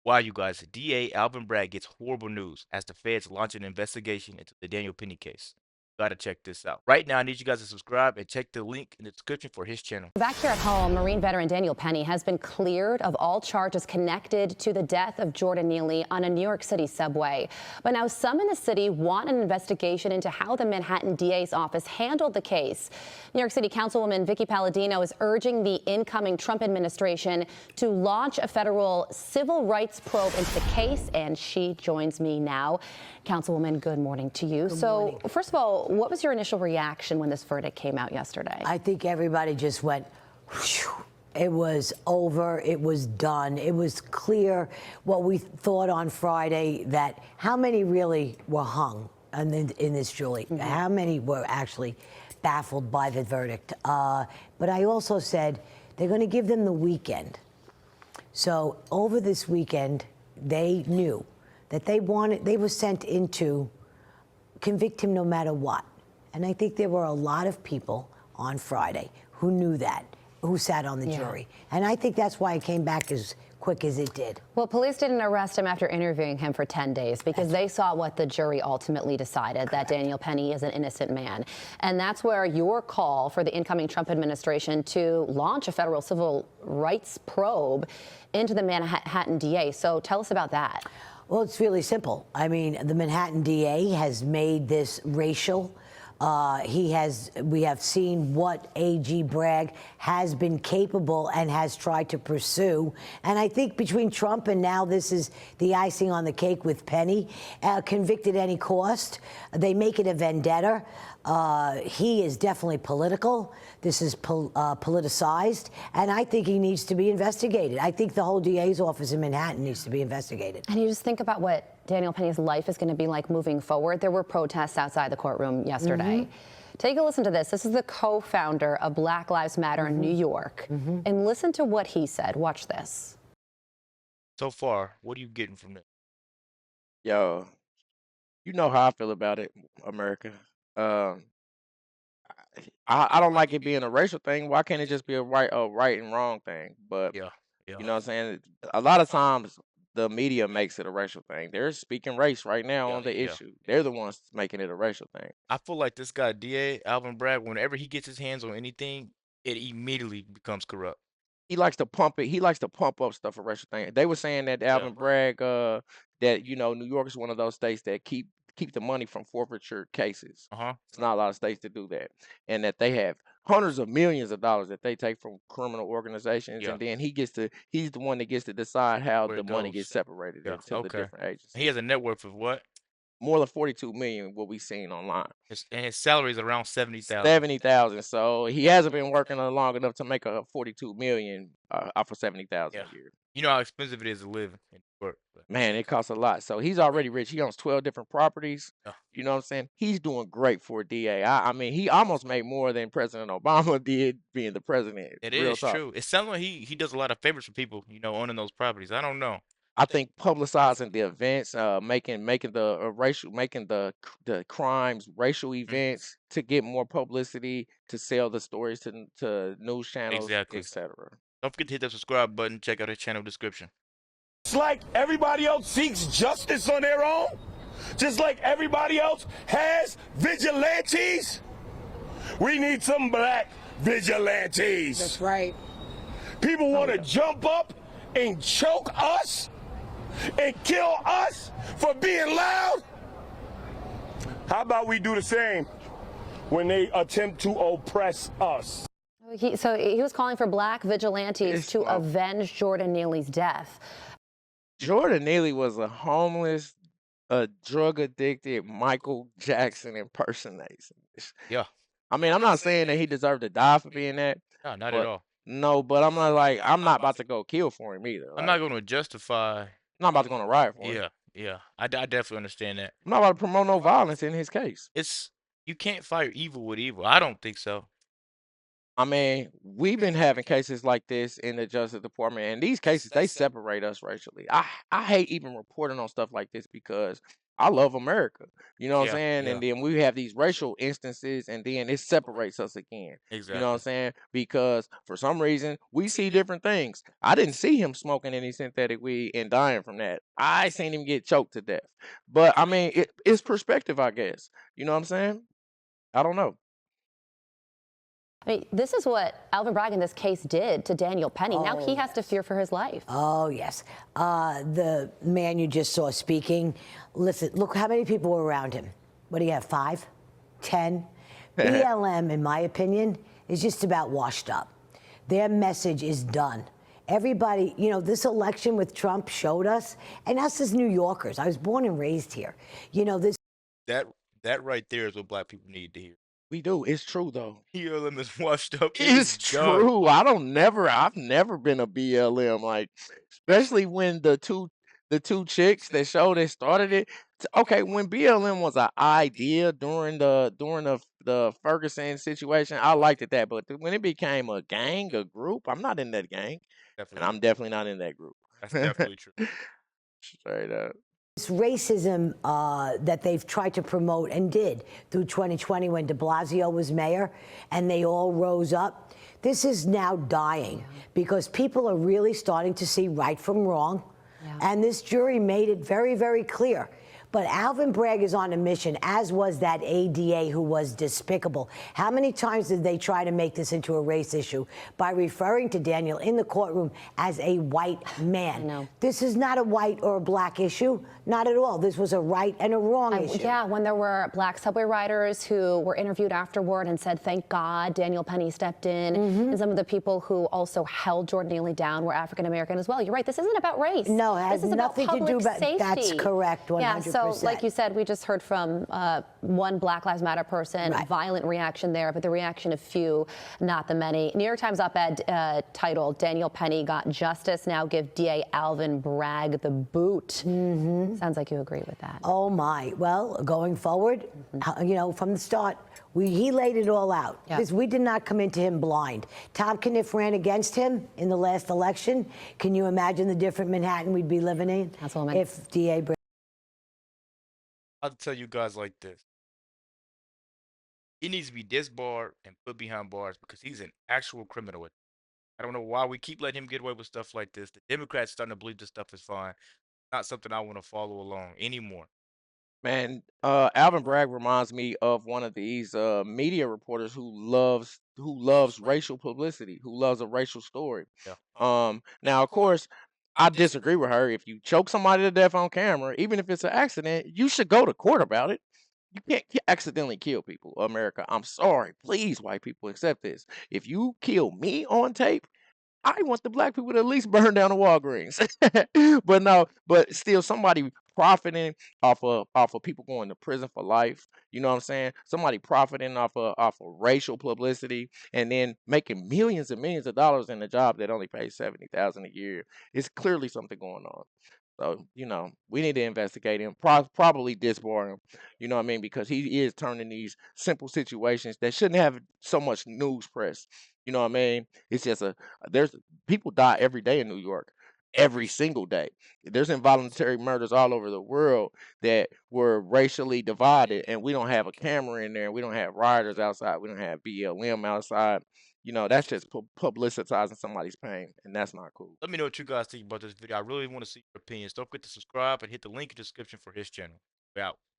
Wow, you guys, DA Alvin Bragg gets horrible news as the feds launch an investigation into the Daniel Penny case. Gotta check this out. Right now, I need you guys to subscribe and check the link in the description for his channel. Back here at home, Marine veteran Daniel Penny has been cleared of all charges connected to the death of Jordan Neely on a New York City subway. But now some in the city want an investigation into how the Manhattan DA's office handled the case. New York City Councilwoman Vicky Palladino is urging the incoming Trump administration to launch a federal civil rights probe into the case, and she joins me now. Councilwoman, good morning to you. Good morning. First of all, what was your initial reaction when this verdict came out yesterday? I think everybody just went, whew. It was over. It was done. It was clear what we thought on Friday, that how many really were hung in this, Julie? Mm-hmm. How many were actually baffled by the verdict? But I also said they're going to give them the weekend. So over this weekend, they knew that they were sent in to convict him no matter what. And I think there were a lot of people on Friday who knew that, who sat on the jury. And I think that's why it came back as quick as it did. Well, police didn't arrest him after interviewing him for 10 days because they saw what the jury ultimately decided, that Daniel Penny is an innocent man. And that's where your call for the incoming Trump administration to launch a federal civil rights probe into the Manhattan DA. So tell us about that. Well, it's really simple. I mean, the Manhattan DA has made this racial. We have seen what AG Bragg has been capable and has tried to pursue. And I think between Trump and now this is the icing on the cake with Penny, convicted at any cost. They make it a vendetta. He is definitely political. This is politicized. And I think he needs to be investigated. I think the whole DA's office in Manhattan needs to be investigated. And you just think about what Daniel Penny's life is going to be like moving forward. There were protests outside the courtroom yesterday. Mm-hmm. Take a listen to this. This is the co-founder of Black Lives Matter in New York. Mm-hmm. And listen to what he said. Watch this. So far, what are you getting from this? Yo, you know how I feel about it, America. I don't like it being a racial thing. Why can't it just be a right and wrong thing? But Yeah. you know what I'm saying? A lot of times the media makes it a racial thing. They're speaking race right now on the issue. They're the ones making it a racial thing. I feel like this guy, DA Alvin Bragg, whenever he gets his hands on anything, it immediately becomes corrupt. He likes to pump it. He likes to pump up stuff for racial thing. They were saying that Alvin Bragg, that New York is one of those states that keep the money from forfeiture cases. It's not a lot of states that do that, and that they have hundreds of millions of dollars that they take from criminal organizations, and then he's the one that gets to decide how the money gets separated into the different agencies. He has a net worth of what? More than 42 million will be seen online. And his salary is around 70,000. 70,000. So he hasn't been working long enough to make a 42 million off of 70,000 a year. You know how expensive it is to live in New York. Man, it costs a lot. So he's already rich. He owns 12 different properties. You know what I'm saying? He's doing great for a DA. I mean, he almost made more than President Obama did being the president. It is true. It sounds like he does a lot of favors for people, owning those properties. I don't know. I think publicizing the events, making the crimes racial events to get more publicity, to sell the stories to news channels, etc. Don't forget to hit that subscribe button. Check out his channel description. Just like everybody else seeks justice on their own, just like everybody else has vigilantes, we need some black vigilantes. That's right. People want to jump up and choke us and kill us for being loud. How about we do the same when they attempt to oppress us? So he was calling for black vigilantes to avenge Jordan Neely's death. Jordan Neely was a homeless, drug-addicted Michael Jackson impersonator. Yeah. I mean, I'm not saying that he deserved to die for being that. No, not at all. No, but I'm not about to go kill for him either. I'm not going to justify. I'm not about to go on a riot for him. Yeah. I definitely understand that. I'm not about to promote no violence in his case. You can't fight evil with evil. I don't think so. I mean, we've been having cases like this in the Justice Department, and these cases they separate us racially. I hate even reporting on stuff like this because I love America. You know what I'm Yeah, saying? yeah, And then we have these racial instances, and then it separates us again. You know what I'm exactly. saying? Because for some reason we see different things. I didn't see him smoking any synthetic weed and dying from that. I seen him get choked to death. But I mean, it's perspective, I guess. You know what I'm saying? I don't know. I mean, this is what Alvin Bragg in this case did to Daniel Penny. Now he has to fear for his life. Oh, yes. The man you just saw speaking, listen, look how many people were around him. What do you have, 5, 10? BLM, in my opinion, is just about washed up. Their message is done. Everybody, you know, this election with Trump showed us, and us as New Yorkers, I was born and raised here, you know, this. That that right there is what black people need to hear. We do. It's true though. BLM is washed up. It is It's done. true. I've never been a BLM, like, especially when the two chicks that showed that started it. Okay, when BLM was an idea during the Ferguson situation, I liked it that, but when it became a gang, a group, I'm not in that gang, Definitely and true. I'm definitely not in that group. That's definitely true. Straight up. This racism that they've tried to promote and did through 2020 when de Blasio was mayor and they all rose up, this is now dying because people are really starting to see right from wrong. Yeah. And this jury made it very, very clear. But Alvin Bragg is on a mission, as was that ADA who was despicable. How many times did they try to make this into a race issue by referring to Daniel in the courtroom as a white man? No. This is not a white or a black issue, not at all. This was a right and a wrong issue. Yeah, when there were black subway riders who were interviewed afterward and said, thank God Daniel Penny stepped in, and some of the people who also held Jordan Neely down were African American as well. You're right, this isn't about race. No, it has this is nothing about to do public with safety. That's correct, 100%. Yeah, so like you said, we just heard from one Black Lives Matter person, Right. Violent reaction there, but the reaction of few, not the many. New York Times op-ed titled, Daniel Penny got justice, now give DA Alvin Bragg the boot. Sounds like you agree with that. Oh my. Well, going forward, you know, from the start, he laid it all out. Yeah. Because we did not come into him blind. Tom Caniff ran against him in the last election. Can you imagine the different Manhattan we'd be living in Councilwoman. if DA Bragg? I'll tell you guys like this. He needs to be disbarred and put behind bars because he's an actual criminal. I don't know why we keep letting him get away with stuff like this. The Democrats starting to believe this stuff is fine. Not something I want to follow along anymore. Man, Alvin Bragg reminds me of one of these media reporters who loves racial publicity, who loves a racial story. Yeah. Now of course, I disagree with her. If you choke somebody to death on camera, even if it's an accident, you should go to court about it. You can't accidentally kill people, America. I'm sorry. Please, white people, accept this. If you kill me on tape, I want the black people to at least burn down the Walgreens. But no, but still somebody profiting off of people going to prison for life. You know what I'm saying? Somebody profiting off of racial publicity and then making millions and millions of dollars in a job that only pays 70,000 a year. It's clearly something going on. So, we need to investigate him, probably disbar him, you know what I mean? Because he is turning these simple situations that shouldn't have so much news press. You know what I mean? It's just there's people die every day in New York, every single day. There's involuntary murders all over the world that were racially divided, and we don't have a camera in there. We don't have rioters outside. We don't have BLM outside. That's just publicizing somebody's pain, and that's not cool. Let me know what you guys think about this video. I really want to see your opinions. Don't forget to subscribe and hit the link in the description for his channel. We're out.